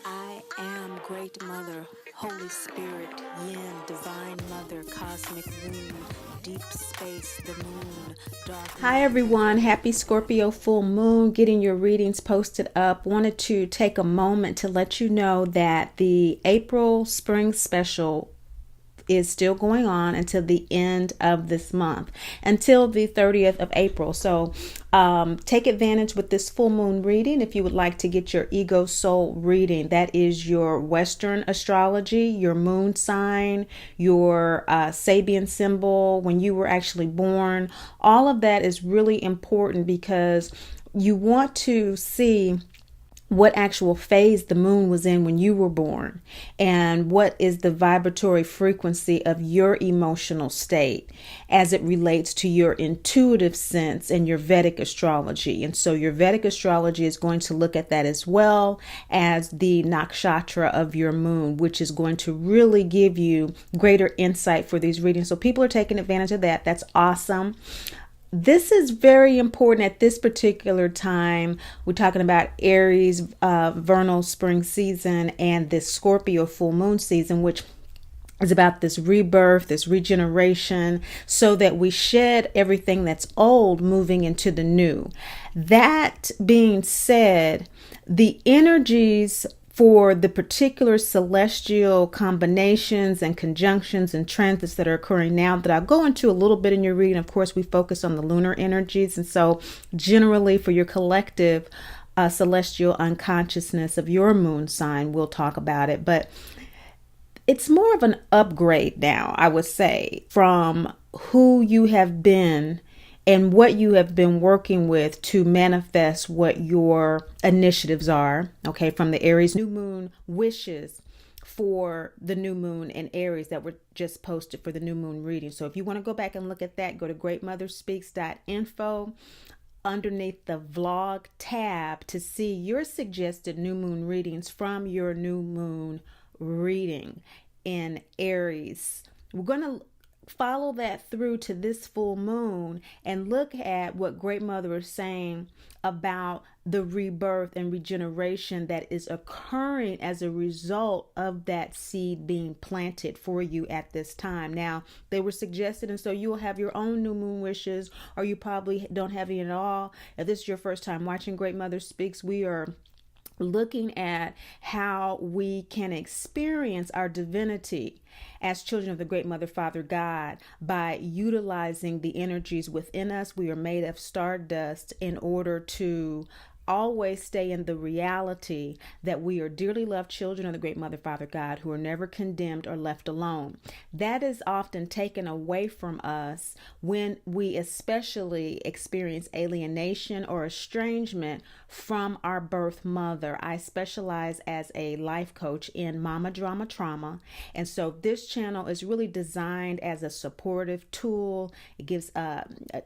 I am Great Mother, Holy Spirit, Yin, Divine Mother, Cosmic Womb, Deep Space, the Moon, Dark. Hi everyone, happy Scorpio full moon. Getting your readings posted up. Wanted to take a moment to let you know that the April Spring Special is still going on until the end of this month, until the 30th of April. So take advantage with this full moon reading. If you would like to get your ego soul reading, that is your Western astrology, your moon sign, your Sabian symbol, when you were actually born. All of that is really important because you want to see what actual phase the moon was in when you were born, and what is the vibratory frequency of your emotional state as it relates to your intuitive sense and your Vedic astrology. And so your Vedic astrology is going to look at that, as well as the nakshatra of your moon, which is going to really give you greater insight for these readings. So people are taking advantage of that. That's awesome. This is very important at this particular time. We're talking about Aries vernal spring season and this Scorpio full moon season, which is about this rebirth, this regeneration, so that we shed everything that's old, moving into the new. That being said, the energies for the particular celestial combinations and conjunctions and transits that are occurring now, that I'll go into a little bit in your reading. Of course, we focus on the lunar energies. And so generally for your collective celestial unconsciousness of your moon sign, we'll talk about it. But it's more of an upgrade now, I would say, from who you have been and what you have been working with to manifest what your initiatives are. Okay, from the Aries new moon wishes for the new moon in Aries that were just posted for the new moon reading. So if you want to go back and look at that, go to greatmotherspeaks.info underneath the vlog tab to see your suggested new moon readings from your new moon reading in Aries. We're going to follow that through to this full moon and look at what Great Mother is saying about the rebirth and regeneration that is occurring as a result of that seed being planted for you at this time. Now, they were suggested, and so you'll have your own new moon wishes, or you probably don't have any at all. If this is your first time watching Great Mother Speaks, we are looking at how we can experience our divinity as children of the Great Mother, Father God, by utilizing the energies within us. We are made of stardust in order to always stay in the reality that we are dearly loved children of the Great Mother, Father God, who are never condemned or left alone. That is often taken away from us when we especially experience alienation or estrangement from our birth mother. I specialize as a life coach in mama drama trauma, and so this channel is really designed as a supportive tool. It gives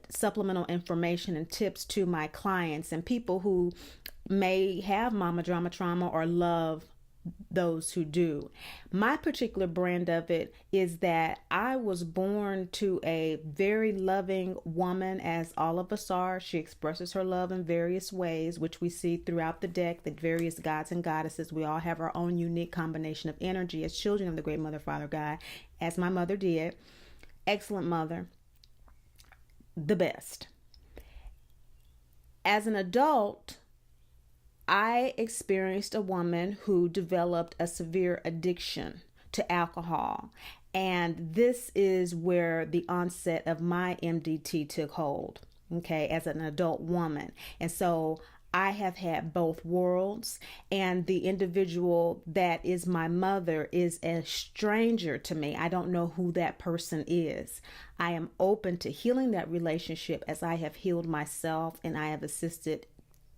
supplemental information and tips to my clients and people who may have mama drama trauma or love those who do. My particular brand of it is that I was born to a very loving woman, as all of us are. She expresses her love in various ways, which we see throughout the deck, the various gods and goddesses. We all have our own unique combination of energy as children of the Great Mother, Father God, as my mother did. Excellent mother, the best. As an adult, I experienced a woman who developed a severe addiction to alcohol. And this is where the onset of my MDT took hold, okay, as an adult woman. And so I have had both worlds, and the individual that is my mother is a stranger to me. I don't know who that person is. I am open to healing that relationship as I have healed myself, and I have assisted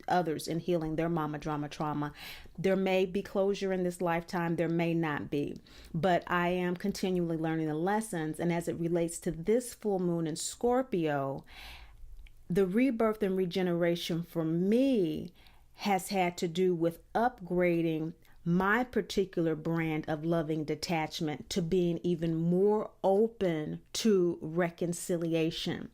others in healing their mama drama trauma. There may be closure in this lifetime, there may not be, but I am continually learning the lessons. And as it relates to this full moon in Scorpio, the rebirth and regeneration for me has had to do with upgrading my particular brand of loving detachment to being even more open to reconciliation.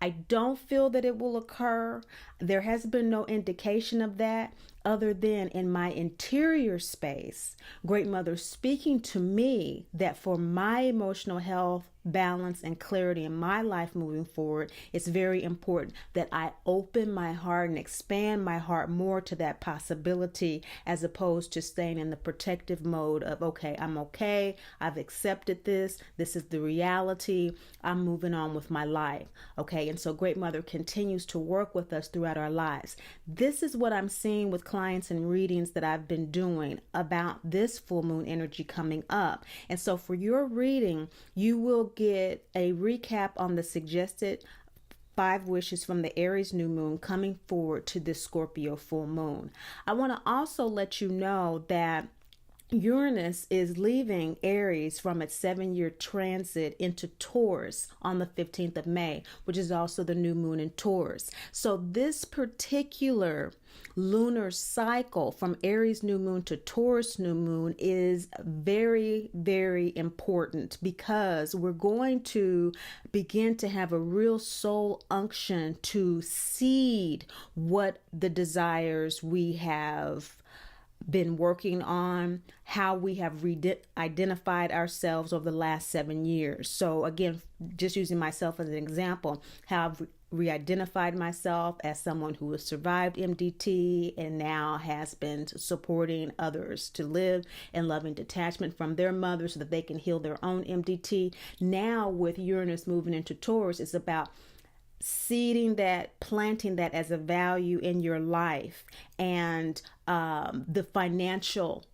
I don't feel that it will occur. There has been no indication of that other than in my interior space, Great Mother speaking to me that for my emotional health, balance, and clarity in my life moving forward, it's very important that I open my heart and expand my heart more to that possibility, as opposed to staying in the protective mode of, okay, I'm okay, I've accepted this is the reality, I'm moving on with my life. Okay, and so Great Mother continues to work with us throughout our lives. This is what I'm seeing with clients and readings that I've been doing about this full moon energy coming up. And so for your reading, you will get a recap on the suggested 5 wishes from the Aries new moon coming forward to this Scorpio full moon. I want to also let you know that Uranus is leaving Aries from its 7-year transit into Taurus on the 15th of May, which is also the new moon in Taurus. So this particular lunar cycle from Aries new moon to Taurus new moon is very, very important, because we're going to begin to have a real soul unction to seed what the desires we have been working on, how we have identified ourselves over the last 7 years. So again, just using myself as an example, how I've re-identified myself as someone who has survived MDT and now has been supporting others to live in loving detachment from their mother so that they can heal their own MDT. Now with Uranus moving into Taurus, it's about seeding that, planting that as a value in your life, and the financial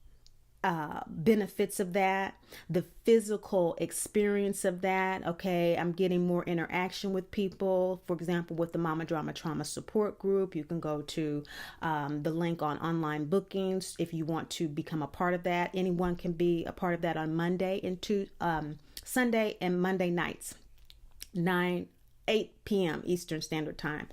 benefits of that, the physical experience of that. Okay, I'm getting more interaction with people. For example, with the Mama Drama Trauma Support Group, you can go to the link on online bookings if you want to become a part of that. Anyone can be a part of that on Monday and Sunday and Monday nights, 8 p.m. Eastern Standard Time.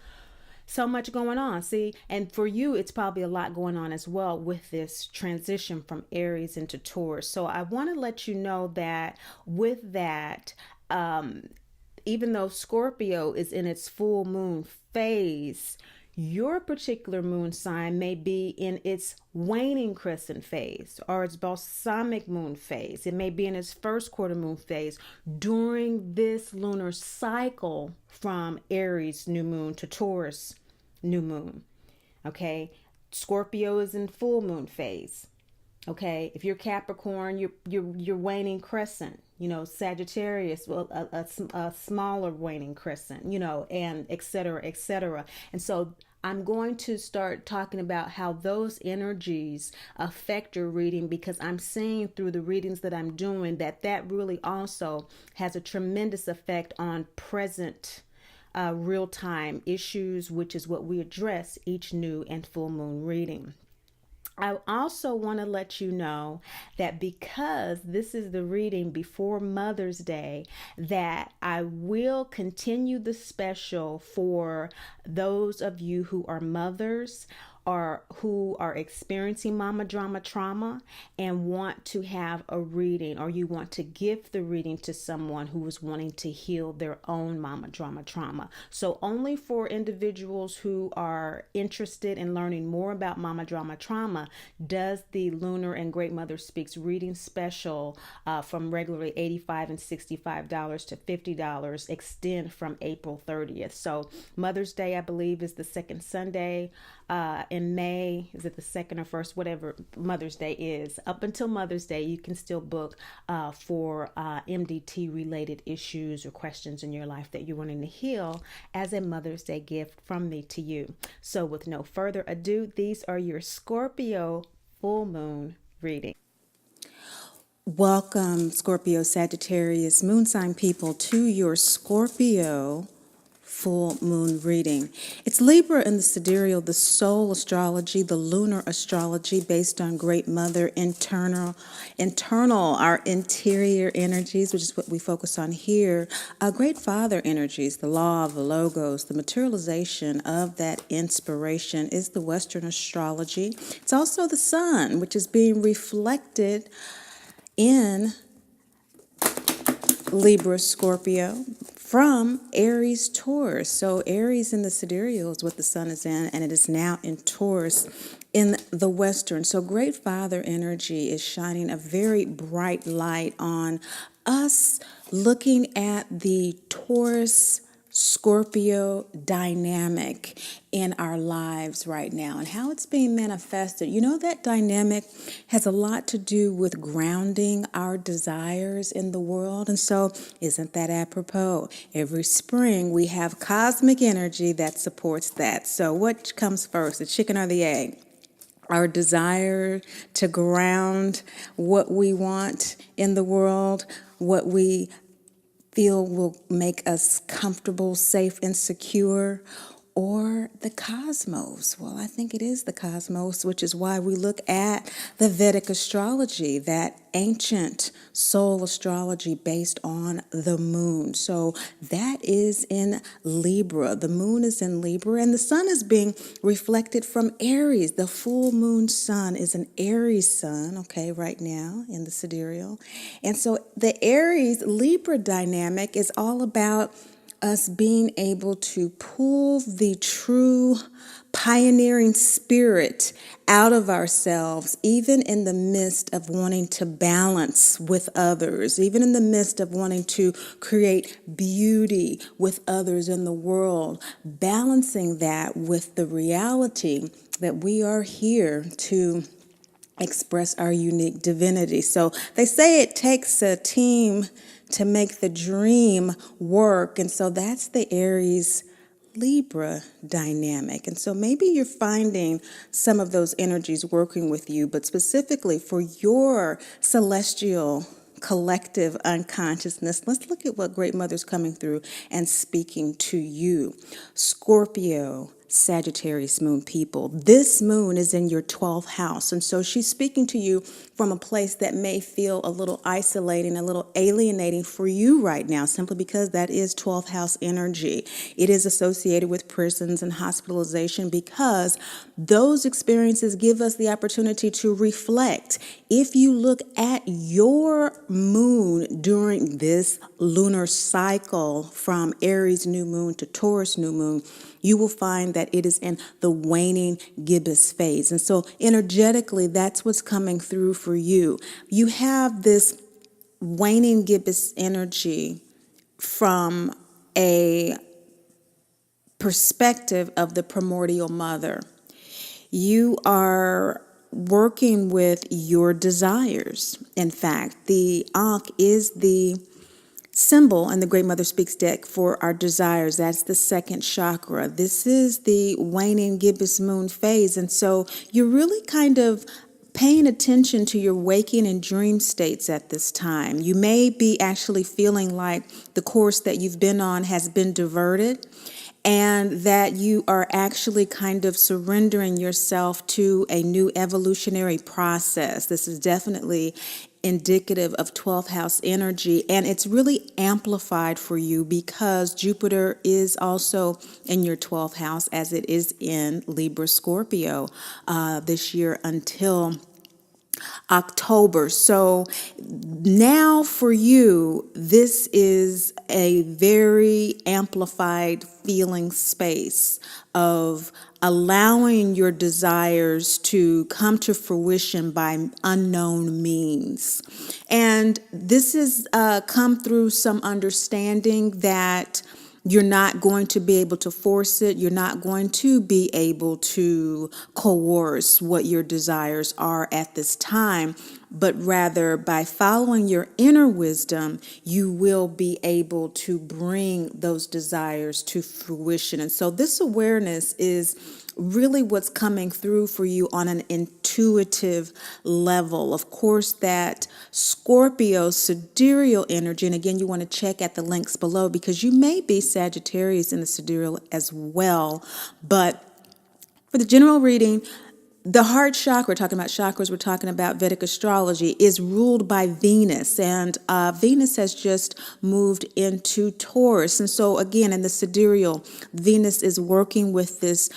So much going on, see? And for you, it's probably a lot going on as well with this transition from Aries into Taurus. So I want to let you know that with that, even though Scorpio is in its full moon phase, your particular moon sign may be in its waning crescent phase or its balsamic moon phase. It may be in its first quarter moon phase during this lunar cycle from Aries new moon to Taurus new moon. Okay, Scorpio is in full moon phase. Okay, if you're Capricorn, you're waning crescent. You know, Sagittarius, well, a smaller waning crescent. You know, and et cetera, et cetera. And so I'm going to start talking about how those energies affect your reading, because I'm seeing through the readings that I'm doing that really also has a tremendous effect on present real-time issues, which is what we address each new and full moon reading. I also want to let you know that because this is the reading before Mother's Day, that I will continue the special for those of you who are mothers or who are experiencing mama drama trauma and want to have a reading, or you want to give the reading to someone who is wanting to heal their own mama drama trauma. So only for individuals who are interested in learning more about mama drama trauma does the Lunar and Great Mother Speaks reading special from regularly $85 and $65 to $50 extend from April 30th. So Mother's Day, I believe, is the second Sunday in May. Is it the second or first? Whatever Mother's Day is. Up until Mother's Day, you can still book for MDT related issues or questions in your life that you're wanting to heal as a Mother's Day gift from me to you. So with no further ado, these are your Scorpio full moon reading. Welcome, Scorpio, Sagittarius, moon sign people, to your Scorpio full moon reading. It's Libra in the sidereal, the soul astrology, the lunar astrology based on Great Mother, internal, our interior energies, which is what we focus on here. Great Father energies, the law of the logos, the materialization of that inspiration is the Western astrology. It's also the sun, which is being reflected in Libra, Scorpio, from Aries, Taurus. So Aries in the sidereal is what the sun is in, and it is now in Taurus. in the Western. So Great Father energy is shining a very bright light on us looking at the Taurus Scorpio dynamic in our lives right now and how it's being manifested. You know, that dynamic has a lot to do with grounding our desires in the world. And so, isn't that apropos? Every spring we have cosmic energy that supports that. So, what comes first, the chicken or the egg? Our desire to ground what we want in the world, what we feel will make us comfortable, safe, and secure, or the cosmos? Well, I think it is the cosmos, which is why we look at the Vedic astrology, that ancient soul astrology based on the moon. So that is in Libra. The moon is in Libra, and the sun is being reflected from Aries. The full moon sun is an Aries sun, okay, right now in the sidereal. And so the Aries Libra dynamic is all about us being able to pull the true pioneering spirit out of ourselves, even in the midst of wanting to balance with others, even in the midst of wanting to create beauty with others in the world, balancing that with the reality that we are here to express our unique divinity. So they say it takes a team to make the dream work. And so that's the Aries Libra dynamic. And so maybe you're finding some of those energies working with you, but specifically for your celestial collective unconsciousness, let's look at what Great Mother's coming through and speaking to you. Scorpio, Sagittarius moon people. This moon is in your 12th house. And so she's speaking to you from a place that may feel a little isolating, a little alienating for you right now, simply because that is 12th house energy. It is associated with prisons and hospitalization because those experiences give us the opportunity to reflect. If you look at your moon during this lunar cycle from Aries new moon to Taurus new moon, you will find that it is in the waning gibbous phase. And so energetically, that's what's coming through for you. You have this waning gibbous energy from a perspective of the primordial mother. You are working with your desires. In fact, the Ankh is the symbol in the Great Mother Speaks deck for our desires. That's the second chakra. This is the waning gibbous moon phase. And so you're really kind of paying attention to your waking and dream states at this time. You may be actually feeling like the course that you've been on has been diverted, and that you are actually kind of surrendering yourself to a new evolutionary process. This is definitely indicative of 12th house energy, and it's really amplified for you because Jupiter is also in your 12th house, as it is in Libra Scorpio this year until October. So now for you, this is a very amplified feeling space of allowing your desires to come to fruition by unknown means. And this has come through some understanding that you're not going to be able to force it. You're not going to be able to coerce what your desires are at this time, but rather by following your inner wisdom, you will be able to bring those desires to fruition. And so this awareness is really what's coming through for you on an intuitive level. Of course, that Scorpio sidereal energy, and again, you want to check at the links below because you may be Sagittarius in the sidereal as well. But for the general reading, the heart chakra, we're talking about chakras, we're talking about Vedic astrology, is ruled by Venus. And Venus has just moved into Taurus. And so again, in the sidereal, Venus is working with this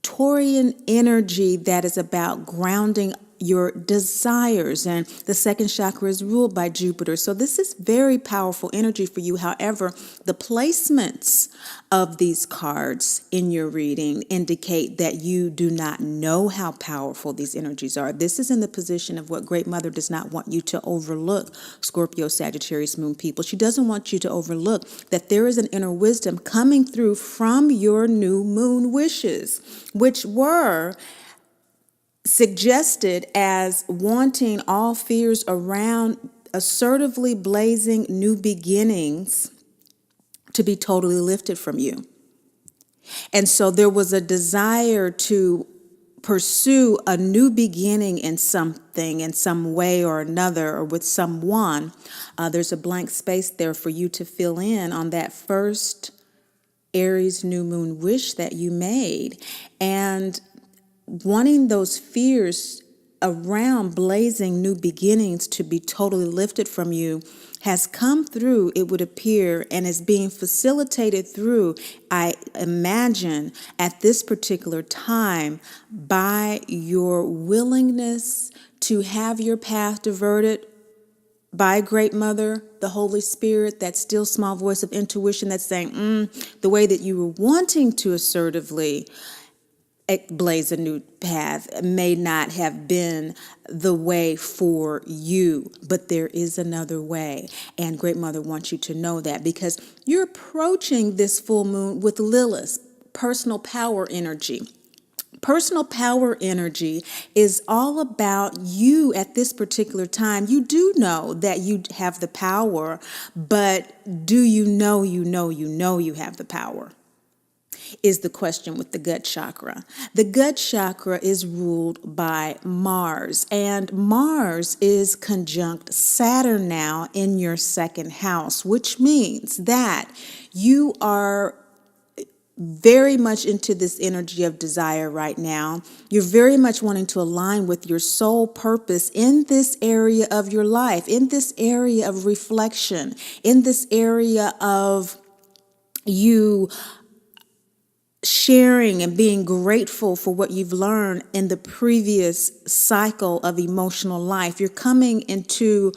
Taurian energy that is about grounding your desires. And the second chakra is ruled by Jupiter. So this is very powerful energy for you. However, the placements of these cards in your reading indicate that you do not know how powerful these energies are. This is in the position of what Great Mother does not want you to overlook, Scorpio, Sagittarius, Moon people. She doesn't want you to overlook that there is an inner wisdom coming through from your new moon wishes, which were suggested as wanting all fears around assertively blazing new beginnings to be totally lifted from you. And so there was a desire to pursue a new beginning in something, in some way or another, or with someone. There's a blank space there for you to fill in on that first Aries new moon wish that you made. And wanting those fears around blazing new beginnings to be totally lifted from you has come through, it would appear, and is being facilitated through, I imagine, at this particular time by your willingness to have your path diverted by Great Mother, the Holy Spirit, that still small voice of intuition that's saying, the way that you were wanting to assertively blaze a new path may not have been the way for you, but there is another way. And Great Mother wants you to know that, because you're approaching this full moon with Lilith, personal power energy. Personal power energy is all about you at this particular time. You do know that you have the power, but do you know you have the power? Is the question with the gut chakra. The gut chakra is ruled by Mars, and Mars is conjunct Saturn now in your second house, which means that you are very much into this energy of desire right now. You're very much wanting to align with your soul purpose in this area of your life, in this area of reflection, in this area of you sharing and being grateful for what you've learned in the previous cycle of emotional life. You're coming into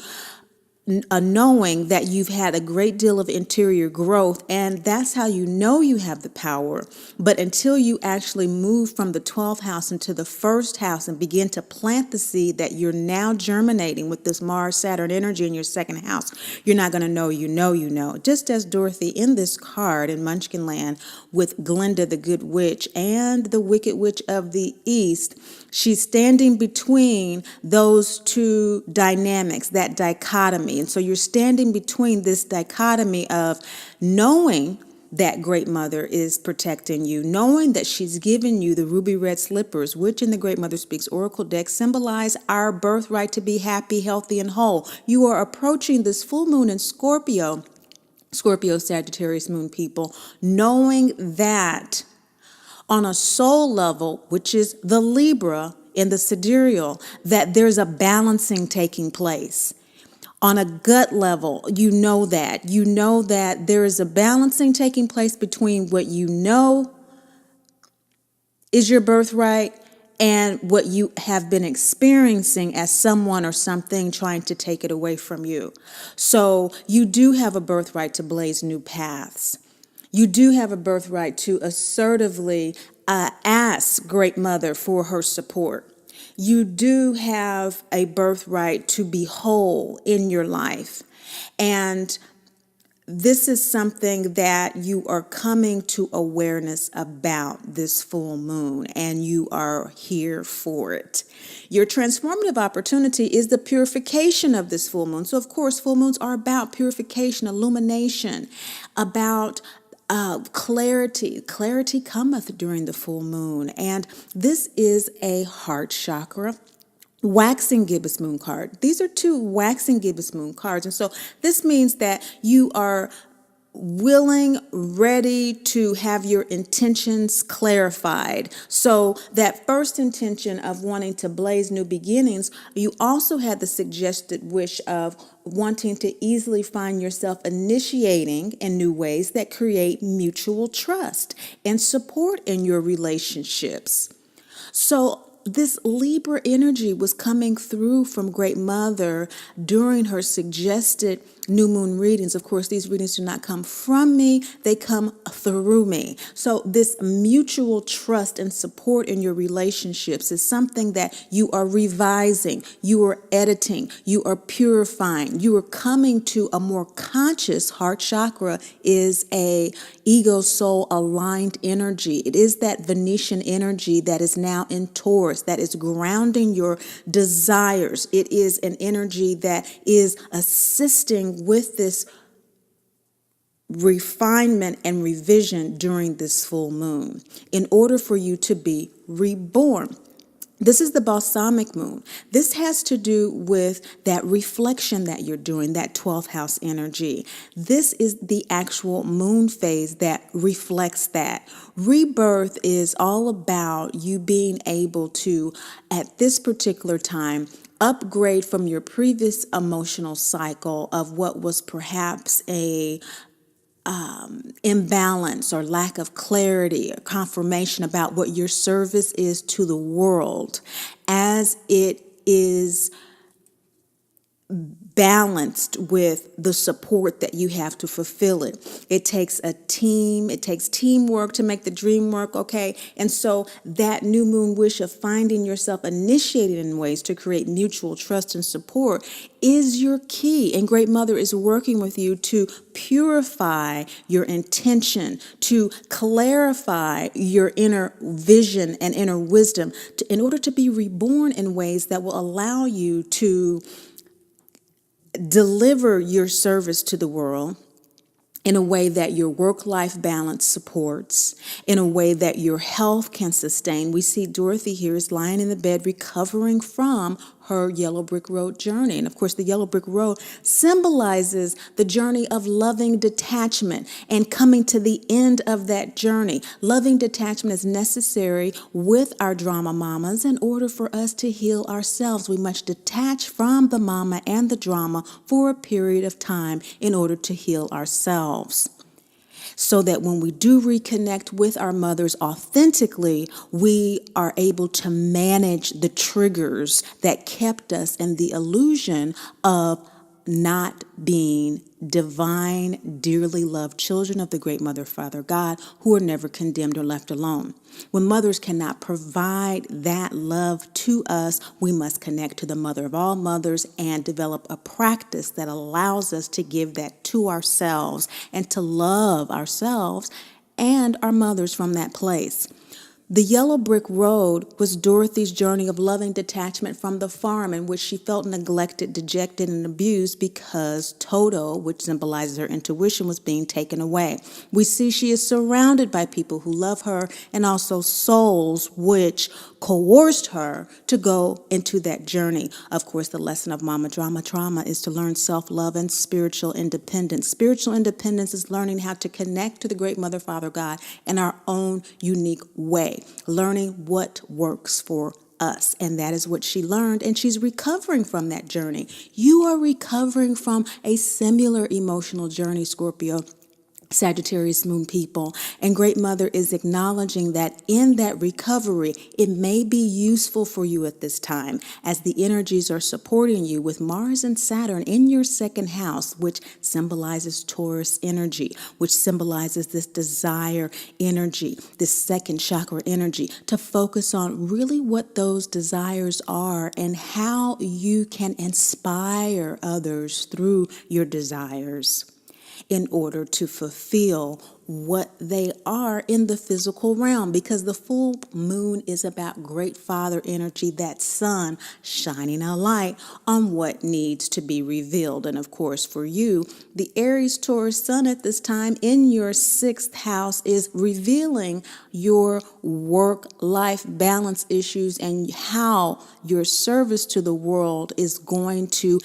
a knowing that you've had a great deal of interior growth, and that's how you know you have the power. But until you actually move from the 12th house into the first house and begin to plant the seed that you're now germinating with this Mars-Saturn energy in your second house, you're not going to know you know. Just as Dorothy in this card in Munchkinland with Glinda the Good Witch and the Wicked Witch of the East, she's standing between those two dynamics, that dichotomy. And so you're standing between this dichotomy of knowing that Great Mother is protecting you, knowing that she's given you the ruby red slippers, which in the Great Mother Speaks Oracle deck symbolize our birthright to be happy, healthy, and whole. You are approaching this full moon in Scorpio, Sagittarius moon people, knowing that on a soul level, which is the Libra in the sidereal, that there's a balancing taking place. On a gut level, you know that there is a balancing taking place between what you know is your birthright and what you have been experiencing as someone or something trying to take it away from you. So you do have a birthright to blaze new paths. You do have a birthright to assertively ask Great Mother for her support. You do have a birthright to be whole in your life. And this is something that you are coming to awareness about this full moon, and you are here for it. Your transformative opportunity is the purification of this full moon. So, of course, full moons are about purification, illumination, about clarity. Clarity cometh during the full moon. And this is a heart chakra waxing gibbous moon card. These are two waxing gibbous moon cards. And so this means that you are willing, ready to have your intentions clarified. So that first intention of wanting to blaze new beginnings, you also had the suggested wish of wanting to easily find yourself initiating in new ways that create mutual trust and support in your relationships. So this Libra energy was coming through from Great Mother during her suggested new moon readings. Of course, these readings do not come from me, they come through me. So this mutual trust and support in your relationships is something that you are revising, you are editing, you are purifying, you are coming to a more conscious. Heart chakra is a ego soul aligned energy. It is that Venetian energy that is now in Taurus, that is grounding your desires. It is an energy that is assisting with this refinement and revision during this full moon in order for you to be reborn. This is the balsamic moon. This has to do with that reflection that you're doing, that 12th house energy. This is the actual moon phase that reflects that. Rebirth is all about you being able to, at this particular time, upgrade from your previous emotional cycle of what was perhaps a imbalance or lack of clarity or confirmation about what your service is to the world, as it is balanced with the support that you have to fulfill it. It takes a team, it takes teamwork to make the dream work, okay? And so that new moon wish of finding yourself initiated in ways to create mutual trust and support is your key. And Great Mother is working with you to purify your intention, to clarify your inner vision and inner wisdom in order to be reborn in ways that will allow you to deliver your service to the world in a way that your work-life balance supports, in a way that your health can sustain. We see Dorothy here is lying in the bed recovering from her yellow brick road journey. And of course, the yellow brick road symbolizes the journey of loving detachment and coming to the end of that journey. Loving detachment is necessary with our drama mamas in order for us to heal ourselves. We must detach from the mama and the drama for a period of time in order to heal ourselves, so that when we do reconnect with our mothers authentically, we are able to manage the triggers that kept us in the illusion of not being divine, dearly loved children of the Great Mother, Father God, who are never condemned or left alone. When mothers cannot provide that love to us, we must connect to the mother of all mothers and develop a practice that allows us to give that to ourselves and to love ourselves and our mothers from that place. The yellow brick road was Dorothy's journey of loving detachment from the farm in which she felt neglected, dejected, and abused because Toto, which symbolizes her intuition, was being taken away. We see she is surrounded by people who love her and also souls which coerced her to go into that journey. Of course, the lesson of Mama Drama Trauma is to learn self-love and spiritual independence. Spiritual independence is learning how to connect to the Great Mother, Father God in our own unique way, learning what works for us. And that is what she learned, and she's recovering from that journey. You are recovering from a similar emotional journey, Scorpio, Sagittarius moon people, and Great Mother is acknowledging that in that recovery, it may be useful for you at this time as the energies are supporting you with Mars and Saturn in your second house, which symbolizes Taurus energy, which symbolizes this desire energy, this second chakra energy, to focus on really what those desires are and how you can inspire others through your desires in order to fulfill what they are in the physical realm, because the full moon is about Great Father energy, that sun shining a light on what needs to be revealed. And of course, for you, the Aries Taurus sun at this time in your 6th house is revealing your work-life balance issues and how your service to the world is going to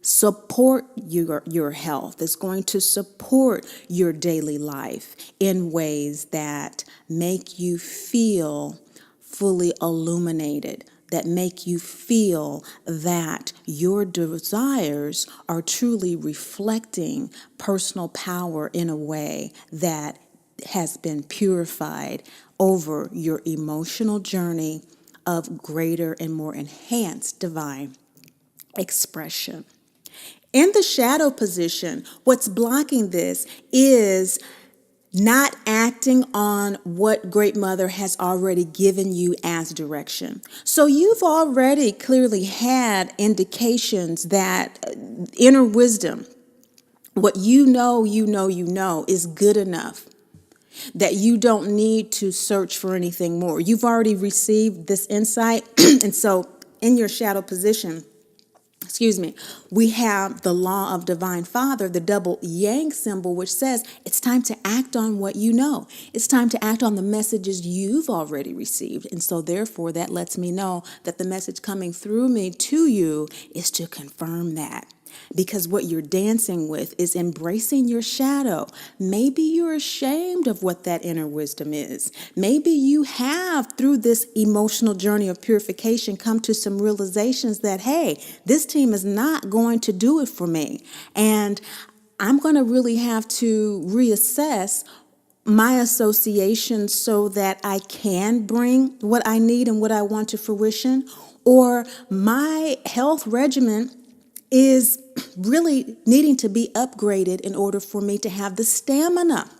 support your health. It's going to support your daily life in ways that make you feel fully illuminated, that make you feel that your desires are truly reflecting personal power in a way that has been purified over your emotional journey of greater and more enhanced divine expression. In the shadow position, what's blocking this is not acting on what Great Mother has already given you as direction. So you've already clearly had indications that inner wisdom, what you know is good enough, that you don't need to search for anything more. You've already received this insight. And so in your shadow position, we have the law of divine father, the double yang symbol, which says it's time to act on what you know. It's time to act on the messages you've already received. And so therefore, that lets me know that the message coming through me to you is to confirm that. Because what you're dancing with is embracing your shadow. Maybe you're ashamed of what that inner wisdom is. Maybe you have, through this emotional journey of purification, come to some realizations that, hey, this team is not going to do it for me. And I'm going to really have to reassess my association so that I can bring what I need and what I want to fruition. Or my health regimen is really needing to be upgraded in order for me to have the stamina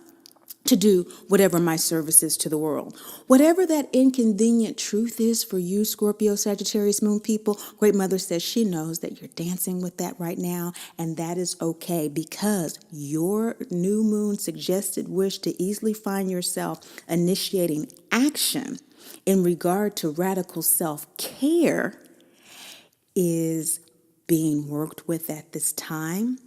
to do whatever my service is to the world. Whatever that inconvenient truth is for you, Scorpio, Sagittarius, Moon people, Great Mother says she knows that you're dancing with that right now, and that is okay, because your new moon suggested wish to easily find yourself initiating action in regard to radical self-care is being worked with at this time.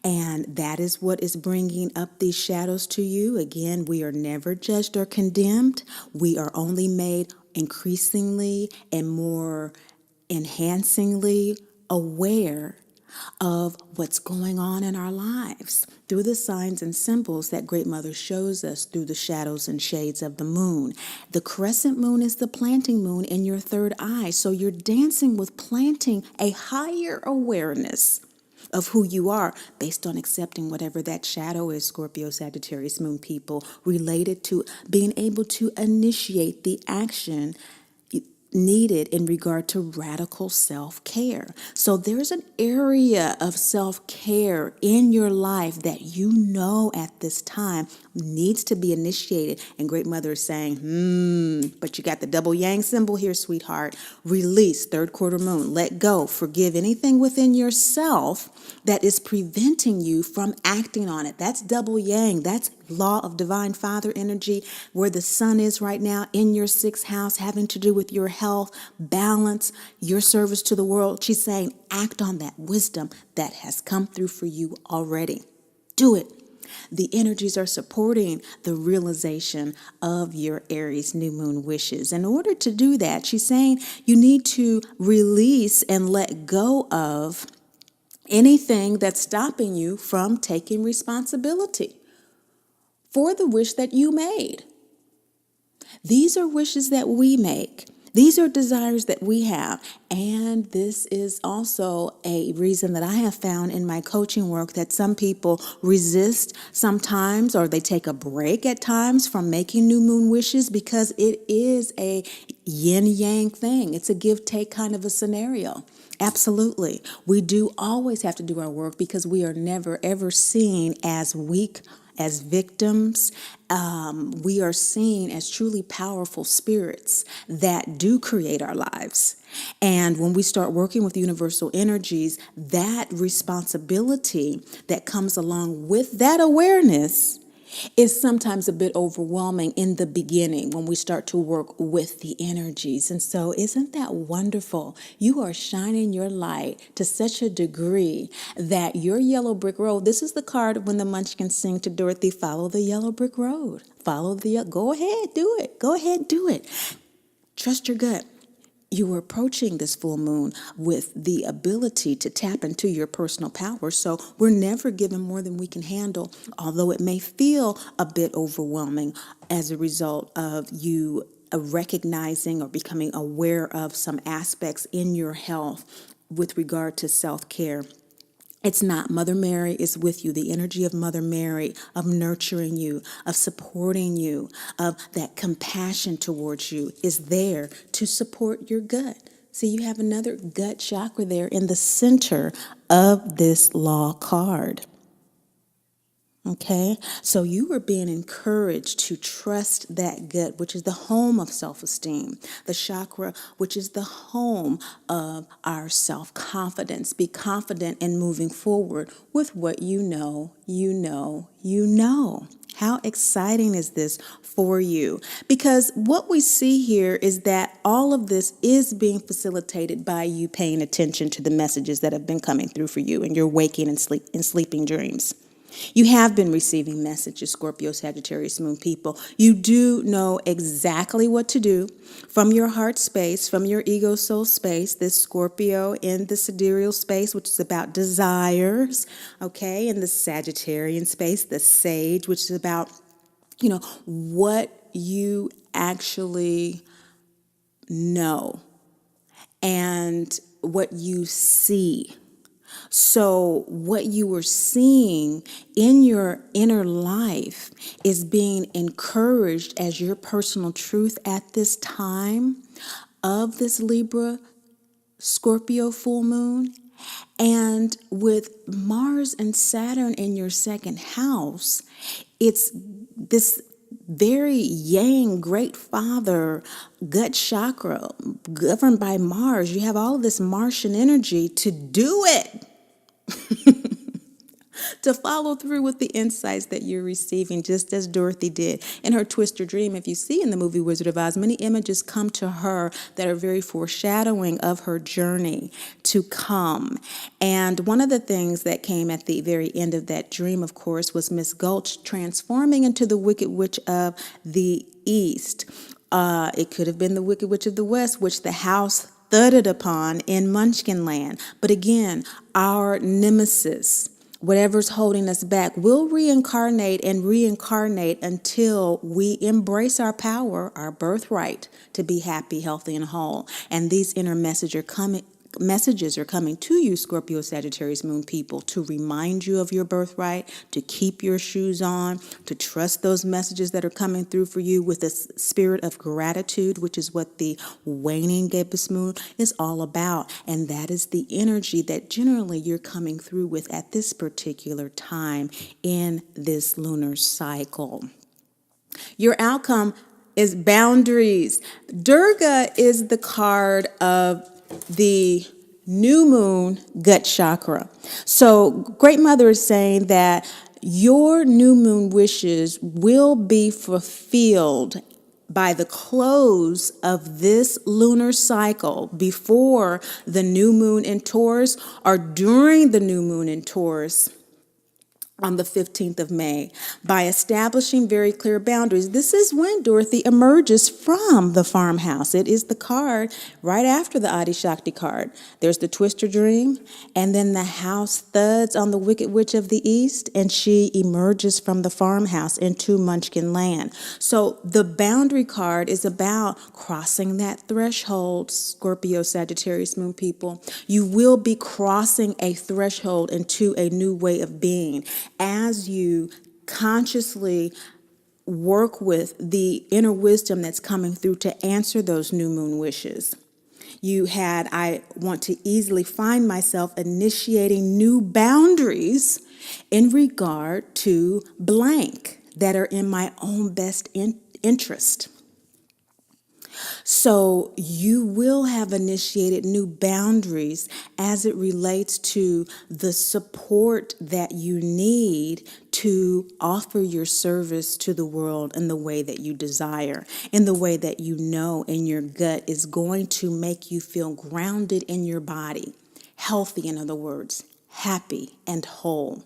And that is what is bringing up these shadows to you. Again, we are never judged or condemned. We are only made increasingly and more enhancingly aware of what's going on in our lives through the signs and symbols that Great Mother shows us through the shadows and shades of the moon. The crescent moon is the planting moon in your third eye. So you're dancing with planting a higher awareness of who you are based on accepting whatever that shadow is, Scorpio, Sagittarius, Moon people, related to being able to initiate the action needed in regard to radical self-care. So there's an area of self-care in your life that you know at this time needs to be initiated. And Great Mother is saying, but you got the double yang symbol here, sweetheart. Release, third quarter moon, let go, forgive anything within yourself that is preventing you from acting on it. That's double yang. That's law of divine father energy, where the sun is right now in your sixth house, having to do with your health, balance, your service to the world. She's saying, act on that wisdom that has come through for you already. Do it. The energies are supporting the realization of your Aries new moon wishes. In order to do that, she's saying you need to release and let go of anything that's stopping you from taking responsibility for the wish that you made. These are wishes that we make. These are desires that we have. And this is also a reason that I have found in my coaching work that some people resist sometimes, or they take a break at times from making new moon wishes, because it is a yin-yang thing. It's a give-take kind of a scenario. Absolutely. We do always have to do our work, because we are never, ever seen as weak, as victims. We are seen as truly powerful spirits that do create our lives. And when we start working with universal energies, that responsibility that comes along with that awareness is sometimes a bit overwhelming in the beginning when we start to work with the energies. And so isn't that wonderful? You are shining your light to such a degree that your yellow brick road, this is the card when the Munchkins sing to Dorothy, follow the yellow brick road. Go ahead, do it. Go ahead, do it. Trust your gut. You are approaching this full moon with the ability to tap into your personal power. So we're never given more than we can handle, although it may feel a bit overwhelming as a result of you recognizing or becoming aware of some aspects in your health with regard to self-care. It's not. Mother Mary is with you. The energy of Mother Mary, of nurturing you, of supporting you, of that compassion towards you is there to support your gut. So you have another gut chakra there in the center of this law card. Okay, so you are being encouraged to trust that gut, which is the home of self-esteem, the chakra, which is the home of our self-confidence. Be confident in moving forward with what you know, you know, you know. How exciting is this for you? Because what we see here is that all of this is being facilitated by you paying attention to the messages that have been coming through for you in your waking and sleeping dreams. You have been receiving messages, Scorpio, Sagittarius, Moon people. You do know exactly what to do from your heart space, from your ego soul space, this Scorpio in the sidereal space, which is about desires, okay, in the Sagittarian space, the sage, which is about, what you actually know and what you see. So what you are seeing in your inner life is being encouraged as your personal truth at this time of this Libra Scorpio full moon. And with Mars and Saturn in your second house, it's this very yang, great father, gut chakra governed by Mars. You have all of this Martian energy to do it. To follow through with the insights that you're receiving, just as Dorothy did in her Twister dream. If you see in the movie Wizard of Oz, many images come to her that are very foreshadowing of her journey to come. And one of the things that came at the very end of that dream, of course, was Miss Gulch transforming into the Wicked Witch of the East. It could have been the Wicked Witch of the West, which the house thudded upon in Munchkin Land. But again, our nemesis, whatever's holding us back, will reincarnate until we embrace our power, our birthright to be happy, healthy, and whole. And these inner messages are coming to you, Scorpio, Sagittarius, Moon people, to remind you of your birthright, to keep your shoes on, to trust those messages that are coming through for you with a spirit of gratitude, which is what the waning gibbous moon is all about. And that is the energy that generally you're coming through with at this particular time in this lunar cycle. Your outcome is boundaries. Durga is the card of the new moon gut chakra. So Great Mother is saying that your new moon wishes will be fulfilled by the close of this lunar cycle, before the new moon in Taurus or during the new moon in Taurus on the 15th of May, by establishing very clear boundaries. This is when Dorothy emerges from the farmhouse. It is the card right after the Adi Shakti card. There's the Twister dream, and then the house thuds on the Wicked Witch of the East, and she emerges from the farmhouse into Munchkin Land. So the boundary card is about crossing that threshold, Scorpio, Sagittarius, Moon people. You will be crossing a threshold into a new way of being as you consciously work with the inner wisdom that's coming through to answer those new moon wishes. You had, I want to easily find myself initiating new boundaries in regard to blank that are in my own best interest. So you will have initiated new boundaries as it relates to the support that you need to offer your service to the world in the way that you desire, in the way that you know in your gut is going to make you feel grounded in your body, healthy, in other words, happy and whole.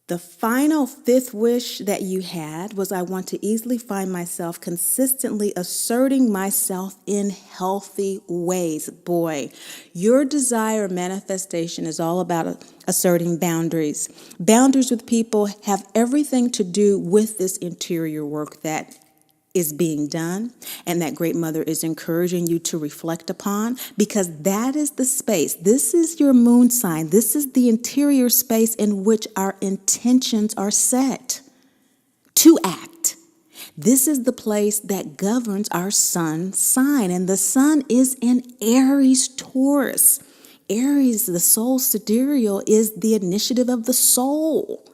The final fifth wish that you had was, I want to easily find myself consistently asserting myself in healthy ways. Boy, your desire manifestation is all about asserting boundaries. Boundaries with people have everything to do with this interior work that is being done and that Great Mother is encouraging you to reflect upon, because that is the space. This is your moon sign. This is the interior space in which our intentions are set to act. This is the place that governs our sun sign, and the sun is in Aries Taurus. Aries, the soul sidereal, is the initiative of the soul.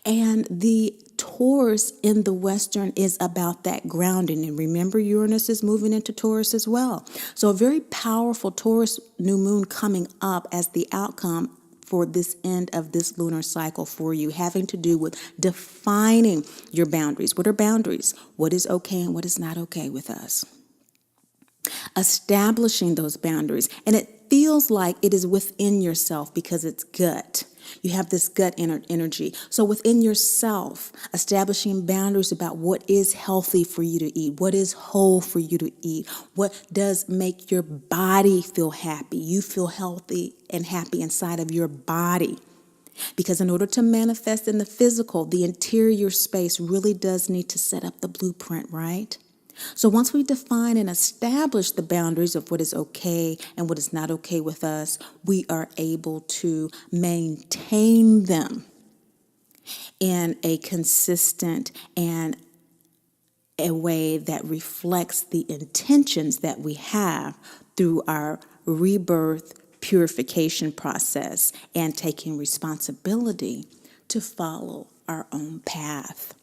And the Taurus in the Western is about that grounding. And remember, Uranus is moving into Taurus as well. So a very powerful Taurus new moon coming up as the outcome for this end of this lunar cycle for you, having to do with defining your boundaries. What are boundaries? What is okay and what is not okay with us? Establishing those boundaries. And it feels like it is within yourself because it's gut. You have this gut energy. So within yourself, establishing boundaries about what is healthy for you to eat, what is whole for you to eat, what does make your body feel happy. You feel healthy and happy inside of your body. Because in order to manifest in the physical, the interior space really does need to set up the blueprint, right? So once we define and establish the boundaries of what is okay and what is not okay with us, we are able to maintain them in a consistent and a way that reflects the intentions that we have through our rebirth purification process and taking responsibility to follow our own path.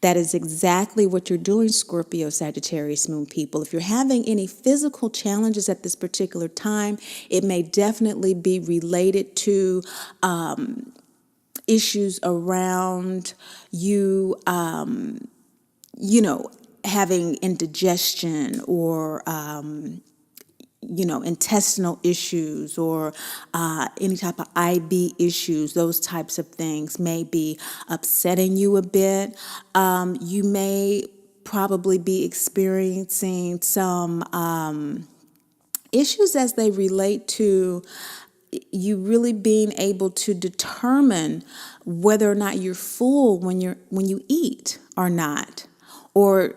That is exactly what you're doing, Scorpio, Sagittarius, Moon people. If you're having any physical challenges at this particular time, it may definitely be related to issues around you, having indigestion or intestinal issues or any type of IB issues. Those types of things may be upsetting you a bit. You may probably be experiencing some issues as they relate to you really being able to determine whether or not you're full when you eat or not, or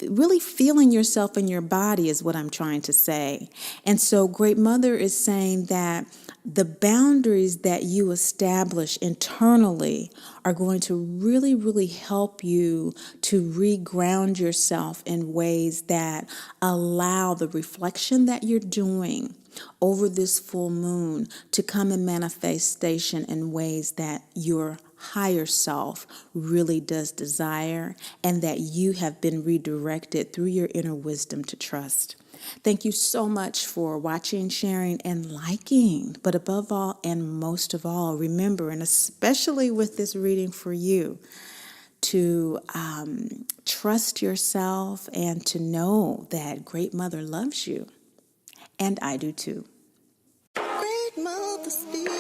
really feeling yourself in your body is what I'm trying to say. And so Great Mother is saying that the boundaries that you establish internally are going to really, really help you to reground yourself in ways that allow the reflection that you're doing over this full moon to come in manifestation in ways that your higher self really does desire and that you have been redirected through your inner wisdom to trust. Thank you so much for watching, sharing, and liking. But above all and most of all, remember, and especially with this reading for you, to trust yourself and to know that Great Mother loves you. And I do too. Great Mother speaks.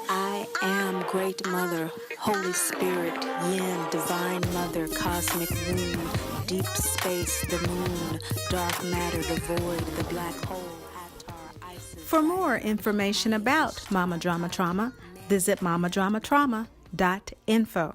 I am Great Mother, Holy Spirit, Yin, Divine Mother, Cosmic Womb, Deep Space, the Moon, Dark Matter, the Void, the Black Hole, Atar, Isis. For more information about Mama Drama Trauma, visit mamadramatrauma.info.